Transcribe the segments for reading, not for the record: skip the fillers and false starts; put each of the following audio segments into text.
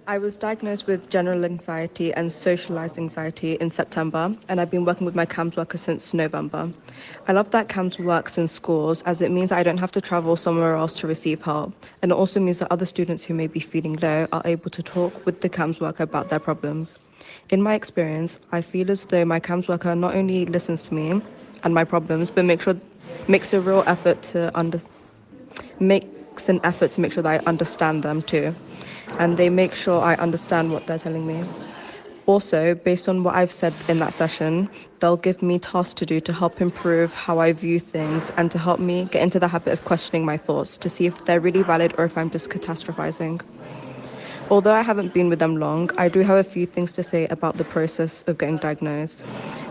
I was diagnosed with general anxiety and socialized anxiety in September, and I've been working with my CAMS worker since November. I love that CAMS works in schools as it means I don't have to travel somewhere else to receive help, and it also means that other students who may be feeling low are able to talk with the CAMS worker about their problems. In my experience, I feel as though my CAMS worker not only listens to me and my problems, but makes a real effort to makes an effort to make sure that I understand them too. And they make sure I understand what they're telling me. Also, based on what I've said in that session, they'll give me tasks to do to help improve how I view things and to help me get into the habit of questioning my thoughts to see if they're really valid or if I'm just catastrophizing. Although I haven't been with them long, I do have a few things to say about the process of getting diagnosed.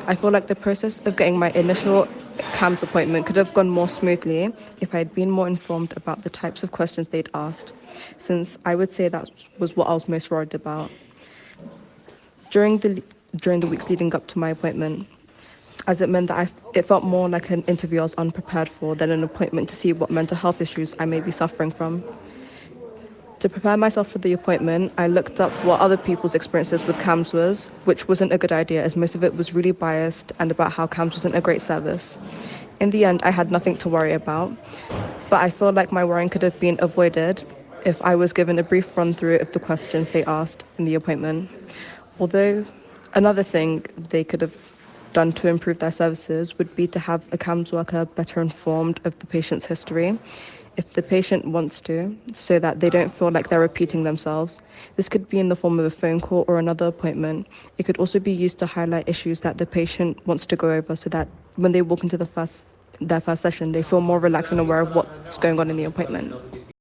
I feel like the process of getting my initial CAMS appointment could have gone more smoothly if I had been more informed about the types of questions they'd asked, since I would say that was what I was most worried about. During the during the weeks leading up to my appointment, as it meant that it felt more like an interview I was unprepared for than an appointment to see what mental health issues I may be suffering from. To prepare myself for the appointment, I looked up what other people's experiences with CAMS was, which wasn't a good idea as most of it was really biased and about how CAMS wasn't a great service. In the end, I had nothing to worry about, but I feel like my worrying could have been avoided if I was given a brief run through of the questions they asked in the appointment. Although another thing they could have done to improve their services would be to have a CAMS worker better informed of the patient's history if the patient wants to, so that they don't feel like they're repeating themselves. This could be in the form of a phone call or another appointment. It could also be used to highlight issues that the patient wants to go over so that when they walk into their first session, they feel more relaxed and aware of what's going on in the appointment.